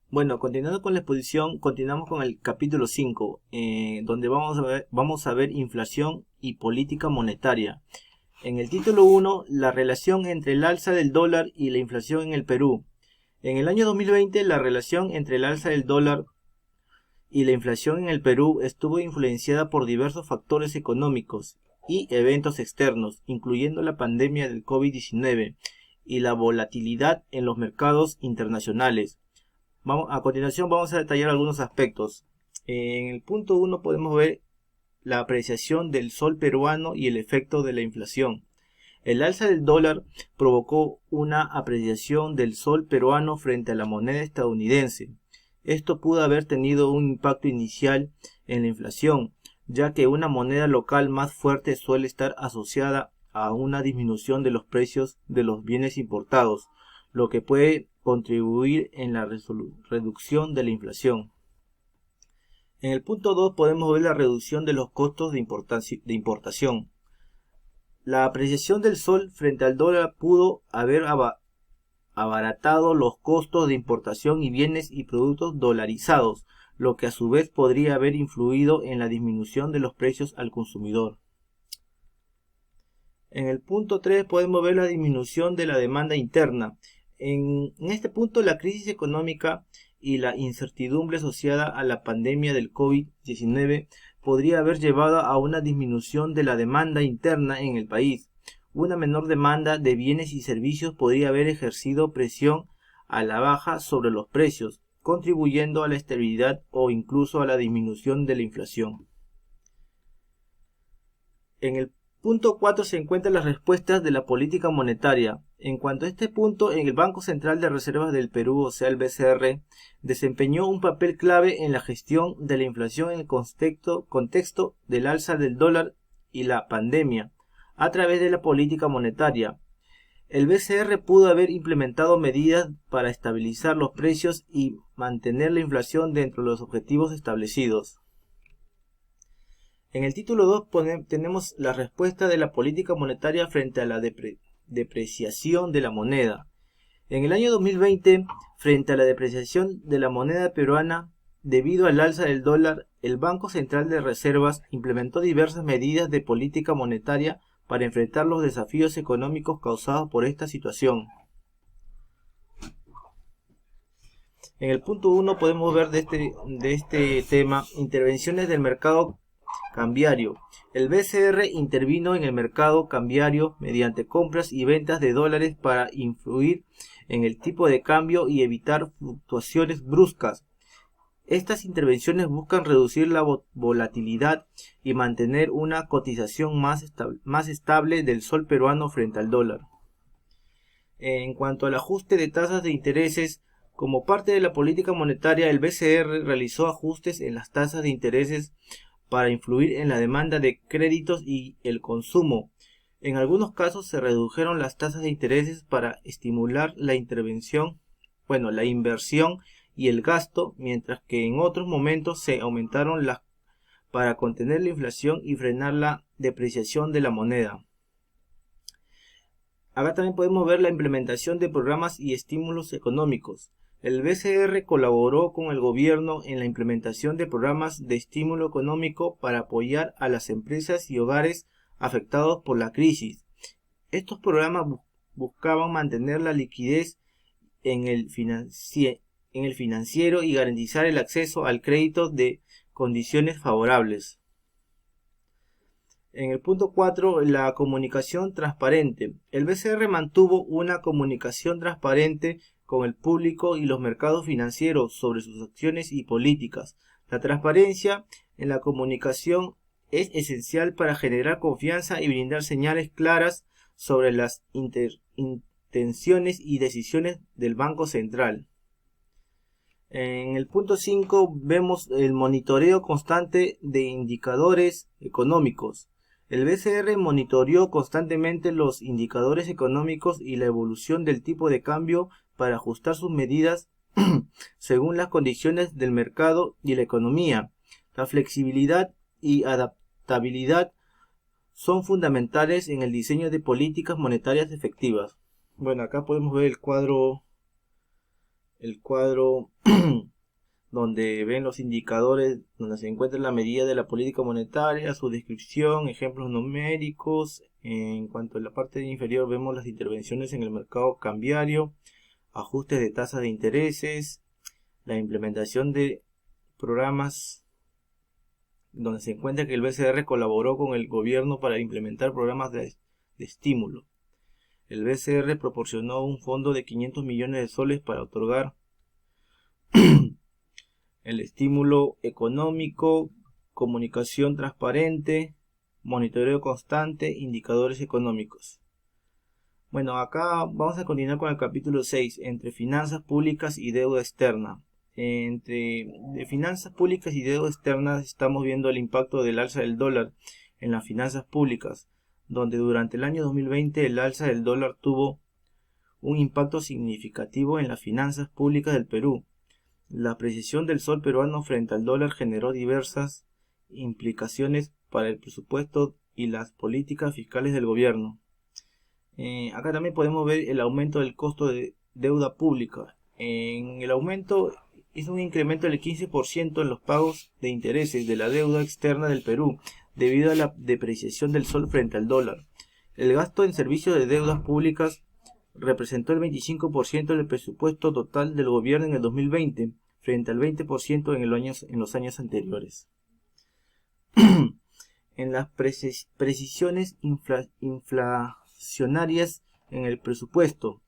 Bueno, continuando con la exposición, continuamos con el capítulo 5, donde vamos a ver inflación y política monetaria. En el título 1, la relación entre el alza del dólar y la inflación en el Perú. En el año 2020, la relación entre el alza del dólar y la inflación en el Perú estuvo influenciada por diversos factores económicos y eventos externos, incluyendo la pandemia del COVID-19 y la volatilidad en los mercados internacionales. A continuación vamos a detallar algunos aspectos. En el punto 1 podemos ver la apreciación del sol peruano y el efecto de la inflación. El alza del dólar provocó una apreciación del sol peruano frente a la moneda estadounidense. Esto pudo haber tenido un impacto inicial en la inflación, ya que una moneda local más fuerte suele estar asociada a una disminución de los precios de los bienes importados, lo que puede contribuir en la reducción de la inflación. En el punto 2 podemos ver la reducción de los costos de importación. La apreciación del sol frente al dólar pudo haber abaratado los costos de importación y bienes y productos dolarizados, lo que a su vez podría haber influido en la disminución de los precios al consumidor. En el punto 3 podemos ver la disminución de la demanda interna. En este punto, la crisis económica y la incertidumbre asociada a la pandemia del COVID-19 podría haber llevado a una disminución de la demanda interna en el país. Una menor demanda de bienes y servicios podría haber ejercido presión a la baja sobre los precios, contribuyendo a la estabilidad o incluso a la disminución de la inflación. En el punto 4 se encuentran las respuestas de la política monetaria. En cuanto a este punto, el Banco Central de Reservas del Perú, o sea el BCR, desempeñó un papel clave en la gestión de la inflación en el contexto del alza del dólar y la pandemia, a través de la política monetaria. El BCR pudo haber implementado medidas para estabilizar los precios y mantener la inflación dentro de los objetivos establecidos. En el título 2 tenemos la respuesta de la política monetaria frente a la depreciación de la moneda. En el año 2020, frente a la depreciación de la moneda peruana debido al alza del dólar, el Banco Central de Reservas implementó diversas medidas de política monetaria para enfrentar los desafíos económicos causados por esta situación. En el punto 1 podemos ver de este tema intervenciones del mercado cambiario. El BCR intervino en el mercado cambiario mediante compras y ventas de dólares para influir en el tipo de cambio y evitar fluctuaciones bruscas. Estas intervenciones buscan reducir la volatilidad y mantener una cotización más estable del sol peruano frente al dólar. En cuanto al ajuste de tasas de intereses, como parte de la política monetaria, el BCR realizó ajustes en las tasas de intereses para influir en la demanda de créditos y el consumo. En algunos casos se redujeron las tasas de intereses para estimular la inversión y el gasto, mientras que en otros momentos se aumentaron las para contener la inflación y frenar la depreciación de la moneda. Acá también podemos ver la implementación de programas y estímulos económicos. El BCR colaboró con el gobierno en la implementación de programas de estímulo económico para apoyar a las empresas y hogares afectados por la crisis. Estos programas buscaban mantener la liquidez en el financiero y garantizar el acceso al crédito de condiciones favorables. En el punto 4, la comunicación transparente. El BCR mantuvo una comunicación transparente con el público y los mercados financieros sobre sus acciones y políticas. La transparencia en la comunicación es esencial para generar confianza y brindar señales claras sobre las intenciones y decisiones del Banco Central. En el punto 5 vemos el monitoreo constante de indicadores económicos. El BCR monitoreó constantemente los indicadores económicos y la evolución del tipo de cambio para ajustar sus medidas según las condiciones del mercado y la economía. La flexibilidad y adaptabilidad son fundamentales en el diseño de políticas monetarias efectivas. Bueno, acá podemos ver el cuadro el cuadro donde ven los indicadores, donde se encuentra la medida de la política monetaria, su descripción, ejemplos numéricos. En cuanto a la parte inferior vemos las intervenciones en el mercado cambiario, ajustes de tasas de intereses, la implementación de programas, donde se encuentra que el BCR colaboró con el gobierno para implementar programas de estímulo. El BCR proporcionó un fondo de 500 millones de soles para otorgar el estímulo económico, comunicación transparente, monitoreo constante, indicadores económicos. Bueno, acá vamos a continuar con el capítulo 6, entre finanzas públicas y deuda externa. Entre finanzas públicas y deuda externa estamos viendo el impacto del alza del dólar en las finanzas públicas, donde durante el año 2020 el alza del dólar tuvo un impacto significativo en las finanzas públicas del Perú. La apreciación del sol peruano frente al dólar generó diversas implicaciones para el presupuesto y las políticas fiscales del gobierno. Acá también podemos ver el aumento del costo de deuda pública. En el aumento hizo un incremento del 15% en los pagos de intereses de la deuda externa del Perú debido a la depreciación del sol frente al dólar. El gasto en servicios de deudas públicas representó el 25% del presupuesto total del gobierno en el 2020, frente al 20% en los años anteriores. En las precisiones inflacionarias en el presupuesto,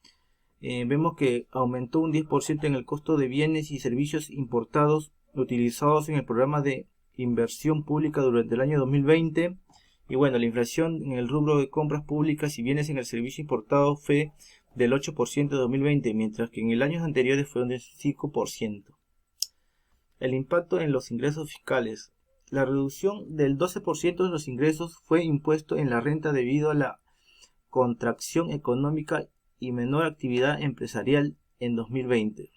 vemos que aumentó un 10% en el costo de bienes y servicios importados utilizados en el programa de inversión pública durante el año 2020. Y bueno, la inflación en el rubro de compras públicas y bienes en el servicio importado fue del 8% de 2020, mientras que en el años anteriores fue del 5%. El impacto en los ingresos fiscales. La reducción del 12% de los ingresos fue impuesto en la renta debido a la contracción económica y menor actividad empresarial en 2020.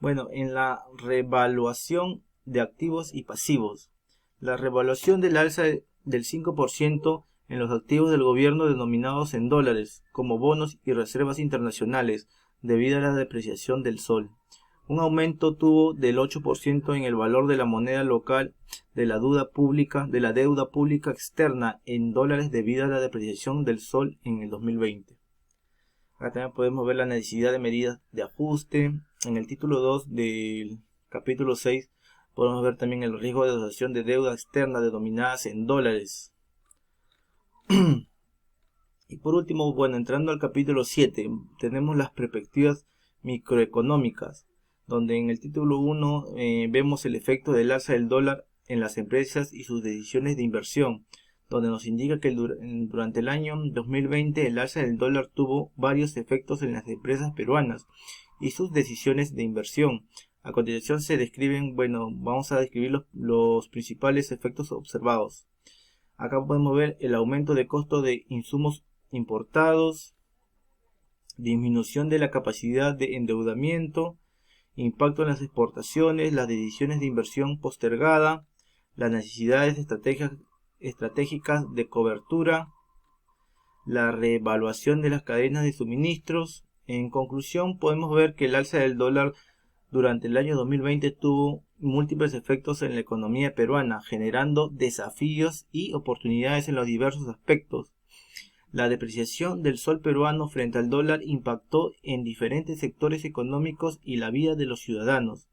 Bueno, en la revaluación de activos y pasivos. La revaluación del alza del 5% en los activos del gobierno denominados en dólares, como bonos y reservas internacionales, debido a la depreciación del sol. Un aumento tuvo del 8% en el valor de la moneda local de la deuda pública externa en dólares debido a la depreciación del sol en el 2020. Acá también podemos ver la necesidad de medidas de ajuste. En el título 2 del capítulo 6 podemos ver también el riesgo de asociación de deuda externa denominadas en dólares. Y por último, bueno, entrando al capítulo 7, tenemos las perspectivas microeconómicas, donde en el título 1 vemos el efecto del alza del dólar en las empresas y sus decisiones de inversión, donde nos indica que durante el año 2020 el alza del dólar tuvo varios efectos en las empresas peruanas y sus decisiones de inversión. A continuación se describen, vamos a describir los principales efectos observados. Acá podemos ver el aumento de costo de insumos importados, disminución de la capacidad de endeudamiento, impacto en las exportaciones, las decisiones de inversión postergada, las necesidades estratégicas de cobertura, la reevaluación de las cadenas de suministros. En conclusión, podemos ver que el alza del dólar durante el año 2020 tuvo múltiples efectos en la economía peruana, generando desafíos y oportunidades en los diversos aspectos. La depreciación del sol peruano frente al dólar impactó en diferentes sectores económicos y la vida de los ciudadanos.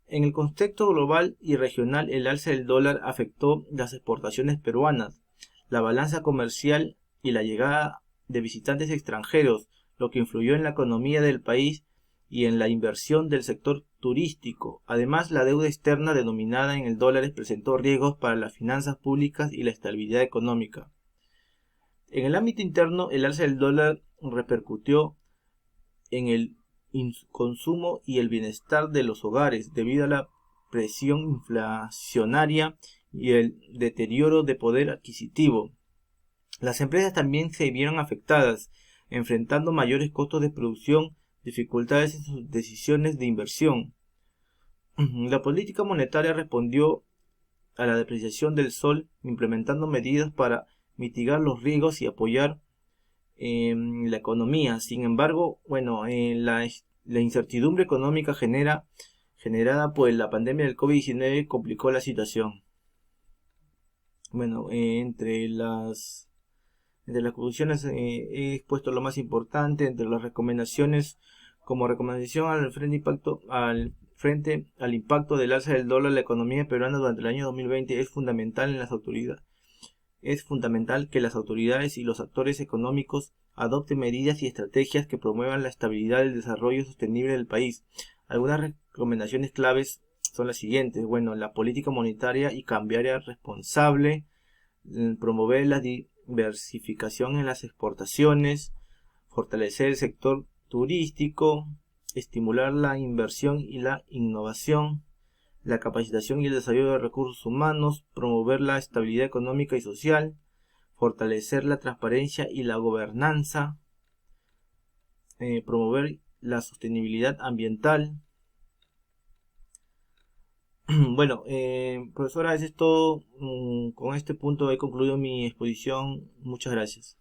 En el contexto global y regional, el alza del dólar afectó las exportaciones peruanas, la balanza comercial y la llegada de visitantes extranjeros, lo que influyó en la economía del país y en la inversión del sector turístico. Además, la deuda externa denominada en el dólar presentó riesgos para las finanzas públicas y la estabilidad económica. En el ámbito interno, el alza del dólar repercutió en el consumo y el bienestar de los hogares debido a la presión inflacionaria y el deterioro de poder adquisitivo. Las empresas también se vieron afectadas, enfrentando mayores costos de producción, dificultades en sus decisiones de inversión. La política monetaria respondió a la depreciación del sol, implementando medidas para mitigar los riesgos y apoyar la economía. Sin embargo, bueno, la incertidumbre económica generada por la pandemia del COVID-19 complicó la situación. Bueno, entre las conclusiones he expuesto lo más importante. Entre las recomendaciones, como recomendación frente al impacto del alza del dólar en la economía peruana durante el año 2020, es fundamental que las autoridades y los actores económicos adopten medidas y estrategias que promuevan la estabilidad y el desarrollo sostenible del país. Algunas recomendaciones claves son las siguientes. Bueno, la política monetaria y cambiaria responsable, promover la diversificación en las exportaciones, fortalecer el sector turístico, estimular la inversión y la innovación, la capacitación y el desarrollo de recursos humanos, promover la estabilidad económica y social, fortalecer la transparencia y la gobernanza, promover la sostenibilidad ambiental. Bueno, profesora, eso es todo. Con este punto he concluido mi exposición. Muchas gracias.